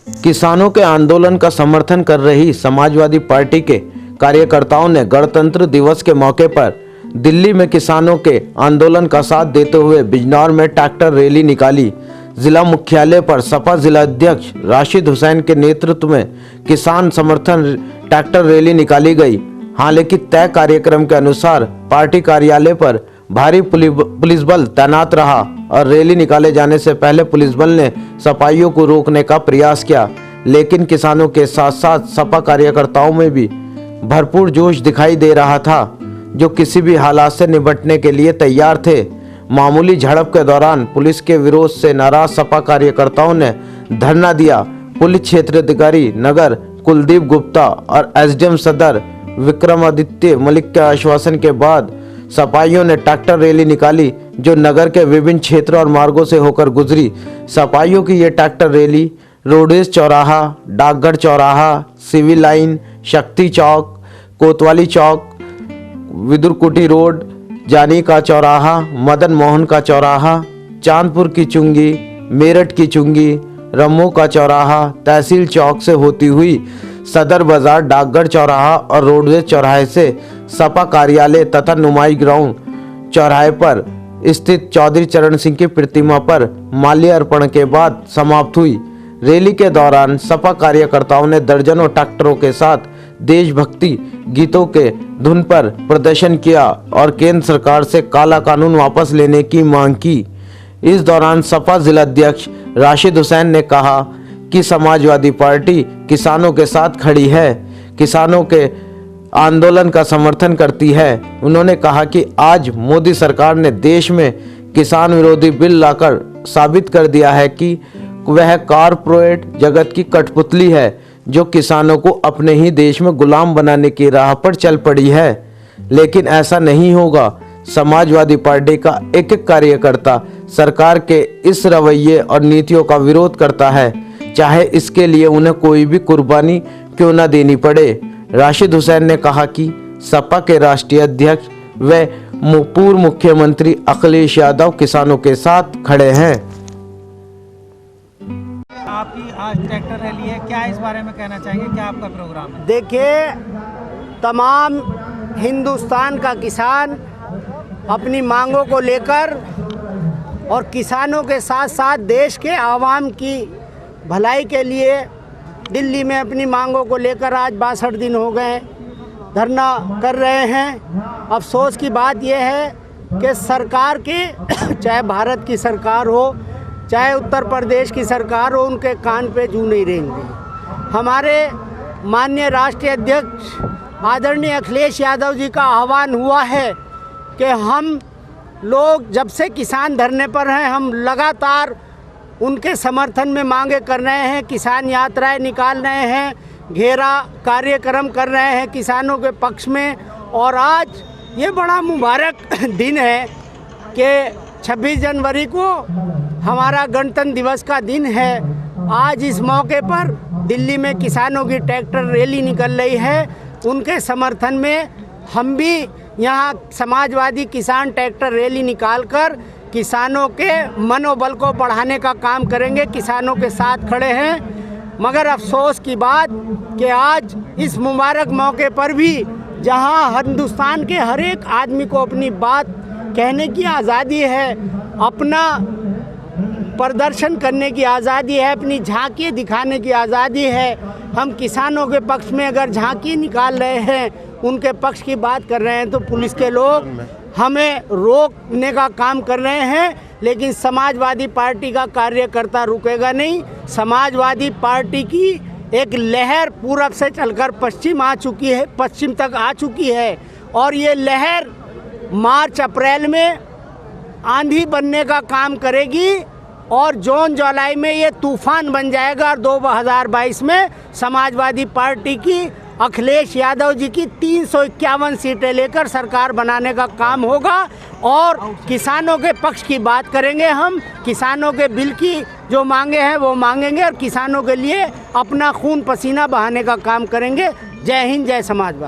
किसानों के आंदोलन का समर्थन कर रही समाजवादी पार्टी के कार्यकर्ताओं ने गणतंत्र दिवस के मौके पर दिल्ली में किसानों के आंदोलन का साथ देते हुए बिजनौर में ट्रैक्टर रैली निकाली। जिला मुख्यालय पर सपा जिला अध्यक्ष राशिद हुसैन के नेतृत्व में किसान समर्थन ट्रैक्टर रैली निकाली गई। हालांकि तय कार्यक्रम के अनुसार पार्टी कार्यालय पर भारी पुलिस बल तैनात रहा और रैली निकाले जाने से पहले पुलिस बल ने सपाइयों को रोकने का प्रयास किया, लेकिन किसानों के साथ साथ सपा कार्यकर्ताओं में भी भरपूर जोश दिखाई दे रहा था, जो किसी भी हालात से निपटने के लिए तैयार थे। मामूली झड़प के दौरान पुलिस के विरोध से नाराज सपा कार्यकर्ताओं ने धरना दिया। पुलिस क्षेत्राधिकारी नगर कुलदीप गुप्ता और एसडीएम सदर विक्रमादित्य मलिक के आश्वासन के बाद सपाइयों ने ट्रैक्टर रैली निकाली, जो नगर के विभिन्न क्षेत्रों और मार्गों से होकर गुजरी। सपाइयों की ये ट्रैक्टर रैली रोडवेज चौराहा, डाकघर चौराहा, सिविल लाइन, शक्ति चौक, कोतवाली चौक, विदुरकुटी रोड, जानी का चौराहा, मदन मोहन का चौराहा, चांदपुर की चुंगी, मेरठ की चुंगी, रम्मो का चौराहा, तहसील चौक से होती हुई सदर बाजार, डाकघर चौराहा और रोडवेज चौराहे से सपा कार्यालय तथा नुमाई ग्राउंड चौराहे पर स्थित चौधरी चरण सिंह की प्रतिमा पर माल्यार्पण के बाद समाप्त हुई। रैली के दौरान सपा कार्यकर्ताओं ने दर्जनों ट्रैक्टरों के साथ देशभक्ति गीतों के धुन पर प्रदर्शन किया और केंद्र सरकार से काला कानून वापस लेने की मांग की। इस दौरान सपा जिला अध्यक्ष राशिद हुसैन ने कहा कि समाजवादी पार्टी किसानों के साथ खड़ी है, किसानों के आंदोलन का समर्थन करती है। उन्होंने कहा कि आज मोदी सरकार ने देश में किसान विरोधी बिल लाकर साबित कर दिया है कि वह कारपोरेट जगत की कठपुतली है, जो किसानों को अपने ही देश में गुलाम बनाने की राह पर चल पड़ी है। लेकिन ऐसा नहीं होगा। समाजवादी पार्टी का एक एक कार्यकर्ता सरकार के इस रवैये और नीतियों का विरोध करता है, चाहे इसके लिए उन्हें कोई भी कुर्बानी क्यों न देनी पड़े। राशिद हुसैन ने कहा कि सपा के राष्ट्रीय अध्यक्ष व पूर्व मुख्यमंत्री अखिलेश यादव किसानों के साथ खड़े हैं। आपकी आज ट्रैक्टर रैली है, क्या इस बारे में कहना चाहेंगे, क्या आपका प्रोग्राम है? देखिए, तमाम हिंदुस्तान का किसान अपनी मांगों को लेकर और किसानों के साथ साथ देश के आवाम की भलाई के लिए दिल्ली में अपनी मांगों को लेकर आज 62 दिन हो गए धरना कर रहे हैं। अफसोस की बात यह है कि सरकार की चाहे भारत की सरकार हो, चाहे उत्तर प्रदेश की सरकार हो, उनके कान पे जू नहीं रेंगे। हमारे माननीय राष्ट्रीय अध्यक्ष आदरणीय अखिलेश यादव जी का आह्वान हुआ है कि हम लोग जब से किसान धरने पर हैं, हम लगातार उनके समर्थन में मांगे कर रहे हैं, किसान यात्राएं निकाल रहे हैं, घेरा कार्यक्रम कर रहे हैं किसानों के पक्ष में। और आज ये बड़ा मुबारक दिन है कि 26 जनवरी को हमारा गणतंत्र दिवस का दिन है। आज इस मौके पर दिल्ली में किसानों की ट्रैक्टर रैली निकल रही है। उनके समर्थन में हम भी यहाँ समाजवादी किसान ट्रैक्टर रैली निकालकर किसानों के मनोबल को बढ़ाने का काम करेंगे, किसानों के साथ खड़े हैं। मगर अफसोस की बात कि आज इस मुबारक मौके पर भी जहां हिंदुस्तान के हर एक आदमी को अपनी बात कहने की आज़ादी है, अपना प्रदर्शन करने की आज़ादी है, अपनी झांकी दिखाने की आज़ादी है, हम किसानों के पक्ष में अगर झांकी निकाल रहे हैं, उनके पक्ष की बात कर रहे हैं, तो पुलिस के लोग हमें रोकने का काम कर रहे हैं। लेकिन समाजवादी पार्टी का कार्यकर्ता रुकेगा नहीं। समाजवादी पार्टी की एक लहर पूरब से चलकर पश्चिम आ चुकी है, पश्चिम तक आ चुकी है, और ये लहर मार्च अप्रैल में आंधी बनने का काम करेगी और जून जुलाई में ये तूफान बन जाएगा। और 2022 में समाजवादी पार्टी की अखिलेश यादव जी की 351 सीटें लेकर सरकार बनाने का काम होगा और किसानों के पक्ष की बात करेंगे। हम किसानों के बिल की जो मांगे हैं वो मांगेंगे और किसानों के लिए अपना खून पसीना बहाने का काम करेंगे। जय हिंद, जय समाजवाद।